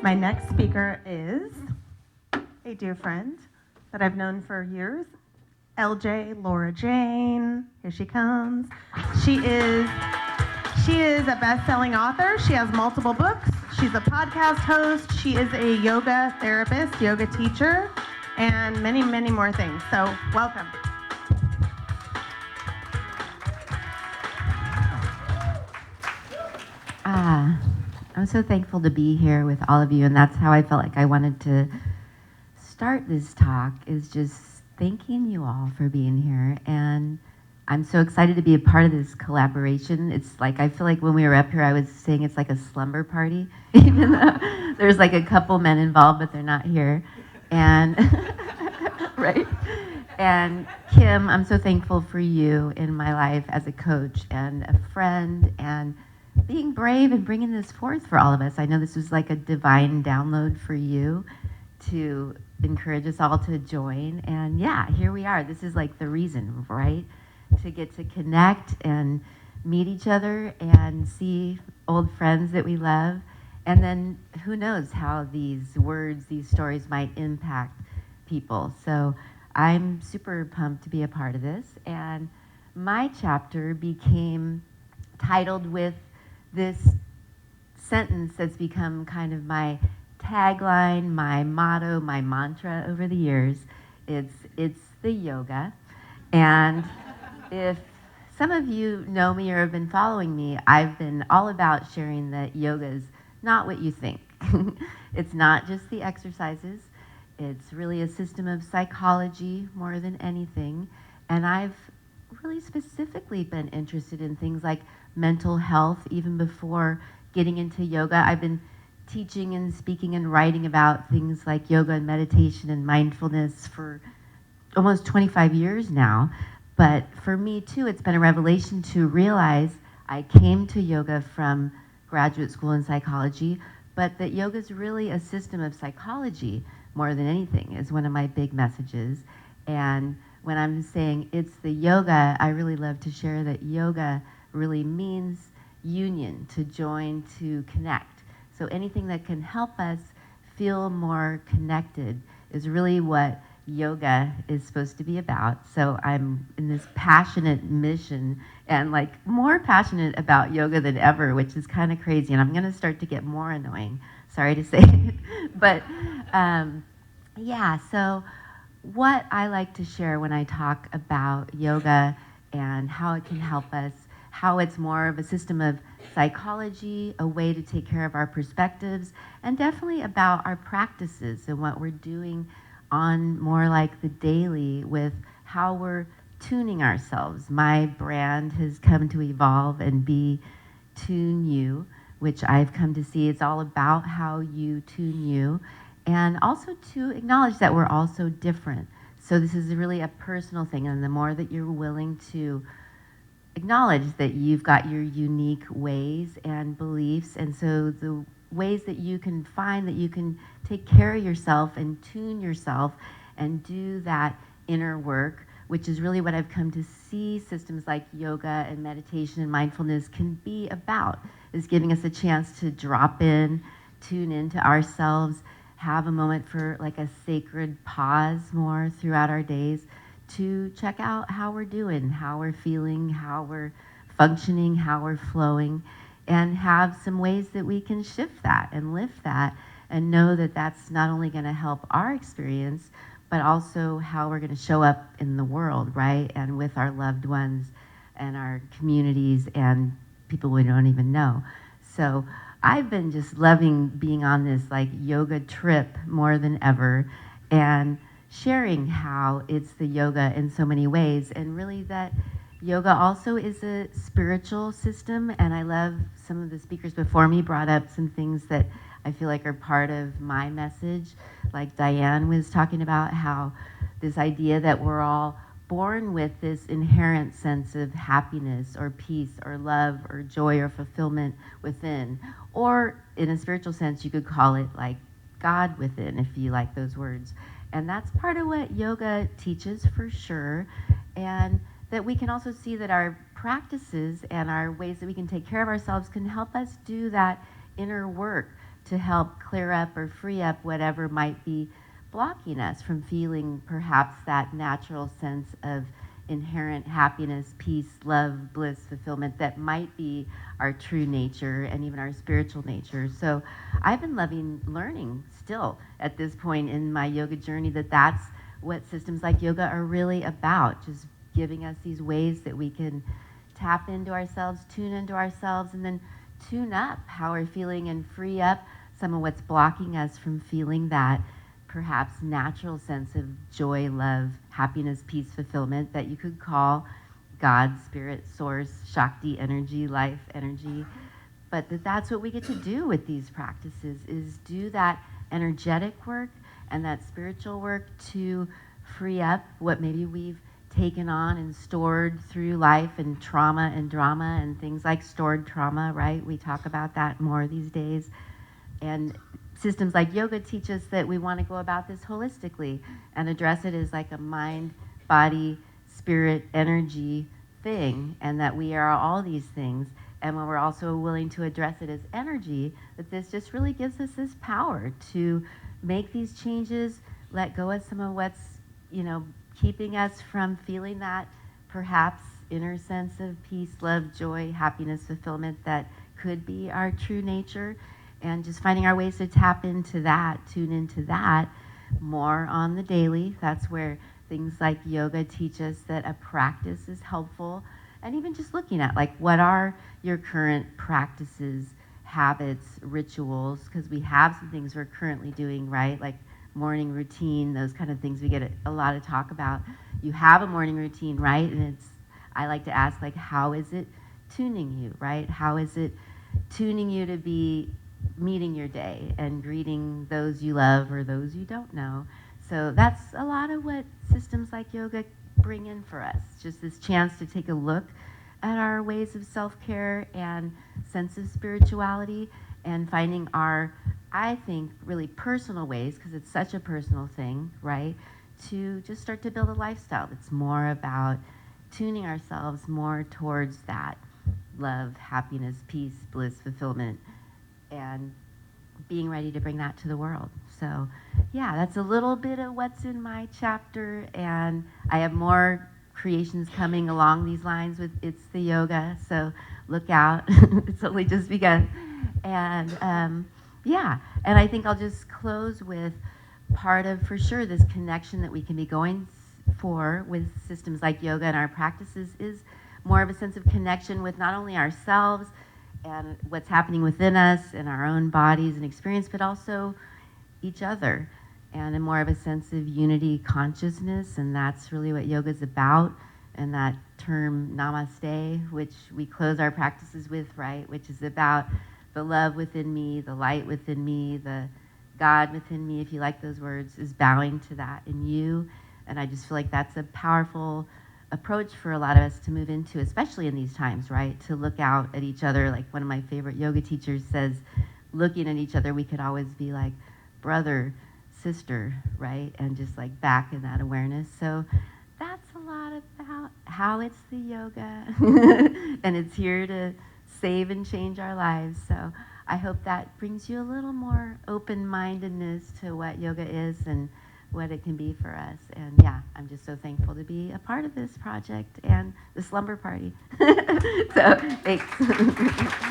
My next speaker is a dear friend that I've known for years, LJ, Laura Jane. Here she comes. She is a best-selling author. She has multiple books. She's a podcast host. She is a yoga therapist, yoga teacher, and many, many more things. So welcome. I'm so thankful to be here with all of you, and that's how I felt like I wanted to start this talk, is just thanking you all for being here. And I'm so excited to be a part of this collaboration. It's like, I feel like when we were up here, I was saying it's like a slumber party, even though there's like a couple men involved, but they're not here. And, right? And Kim, I'm so thankful for you in my life as a coach and a friend, and being brave and bringing this forth for all of us. I know this was like a divine download for you to encourage us all to join. And yeah, here we are. This is like the reason, right? To get to connect and meet each other and see old friends that we love. And then who knows how these words, these stories might impact people. So I'm super pumped to be a part of this. And my chapter became titled with this sentence that's become kind of my tagline, my motto, my mantra over the years. It's the yoga. And if some of you know me or have been following me, I've been all about sharing that yoga is not what you think. It's not just the exercises. It's really a system of psychology more than anything. And I've really specifically been interested in things like mental health even before getting into yoga. I've been teaching and speaking and writing about things like yoga and meditation and mindfulness for almost 25 years now. But for me too, it's been a revelation to realize I came to yoga from graduate school in psychology, but that yoga is really a system of psychology more than anything, is one of my big messages. And when I'm saying it's the yoga, I really love to share that yoga really means union, to join, to connect. So anything that can help us feel more connected is really what yoga is supposed to be about. So I'm in this passionate mission, and like more passionate about yoga than ever, which is kind of crazy. And I'm going to start to get more annoying. Sorry to say it. But yeah, so what I like to share when I talk about yoga and how it can help us, how it's more of a system of psychology, a way to take care of our perspectives, and definitely about our practices and what we're doing on more like the daily with how we're tuning ourselves. My brand has come to evolve and be Tune You, which I've come to see it's all about how you tune you, and also to acknowledge that we're all so different. So this is really a personal thing, and the more that you're willing to acknowledge that you've got your unique ways and beliefs, and so the ways that you can find that you can take care of yourself and tune yourself and do that inner work, which is really what I've come to see systems like yoga and meditation and mindfulness can be about, is giving us a chance to drop in, tune into ourselves, have a moment for like a sacred pause more throughout our days, to check out how we're doing, how we're feeling, how we're functioning, how we're flowing, and have some ways that we can shift that and lift that and know that that's not only going to help our experience, but also how we're going to show up in the world, right? And with our loved ones and our communities and people we don't even know. So I've been just loving being on this like yoga trip more than ever, and sharing how it's the yoga in so many ways, and really that yoga also is a spiritual system. And I love some of the speakers before me brought up some things that I feel like are part of my message. Like Diane was talking about how this idea that we're all born with this inherent sense of happiness or peace or love or joy or fulfillment within. Or in a spiritual sense, you could call it like God within, if you like those words. And that's part of what yoga teaches for sure. And that we can also see that our practices and our ways that we can take care of ourselves can help us do that inner work, to help clear up or free up whatever might be blocking us from feeling perhaps that natural sense of inherent happiness, peace, love, bliss, fulfillment that might be our true nature and even our spiritual nature. So I've been loving learning still at this point in my yoga journey that that's what systems like yoga are really about, just giving us these ways that we can tap into ourselves, tune into ourselves, and then tune up how we're feeling and free up some of what's blocking us from feeling that perhaps natural sense of joy, love, happiness, peace, fulfillment that you could call God, spirit, source, Shakti energy, life energy. But that's what we get to do with these practices, is do that energetic work and that spiritual work to free up what maybe we've taken on and stored through life and trauma and drama and things like stored trauma, right? We talk about that more these days. And systems like yoga teach us that we want to go about this holistically and address it as like a mind, body, spirit, energy thing, and that we are all these things. And when we're also willing to address it as energy, that this just really gives us this power to make these changes, let go of some of what's, keeping us from feeling that perhaps inner sense of peace, love, joy, happiness, fulfillment that could be our true nature, and just finding our ways to tap into that, tune into that more on the daily. That's where things like yoga teach us that a practice is helpful. And even just looking at like, what are your current practices, habits, rituals, because we have some things we're currently doing, right? Like morning routine, those kind of things we get a lot of talk about. You have a morning routine, right? And I like to ask, like, how is it tuning you, right? How is it tuning you to be meeting your day and greeting those you love or those you don't know? So that's a lot of what systems like yoga bring in for us, just this chance to take a look at our ways of self-care and sense of spirituality, and finding our, I think, really personal ways, because it's such a personal thing, right, to just start to build a lifestyle that's more about tuning ourselves more towards that love, happiness, peace, bliss, fulfillment, and being ready to bring that to the world. So yeah, that's a little bit of what's in my chapter, and I have more creations coming along these lines with It's the Yoga, so look out. It's only just begun. And yeah, and I think I'll just close with part of, for sure, this connection that we can be going for with systems like yoga and our practices is more of a sense of connection with not only ourselves and what's happening within us and our own bodies and experience, but also each other, and in more of a sense of unity consciousness. And that's really what yoga is about. And that term namaste, which we close our practices with, right, which is about the love within me, the light within me, the God within me, if you like those words, is bowing to that in you. And I just feel like that's a powerful approach for a lot of us to move into, especially in these times, right? To look out at each other. Like one of my favorite yoga teachers says, looking at each other, we could always be like brother, sister, right? And just like back in that awareness. So that's a lot about how it's the yoga. And it's here to save and change our lives. So I hope that brings you a little more open-mindedness to what yoga is and what it can be for us. And yeah, I'm just so thankful to be a part of this project and the slumber party. So thanks.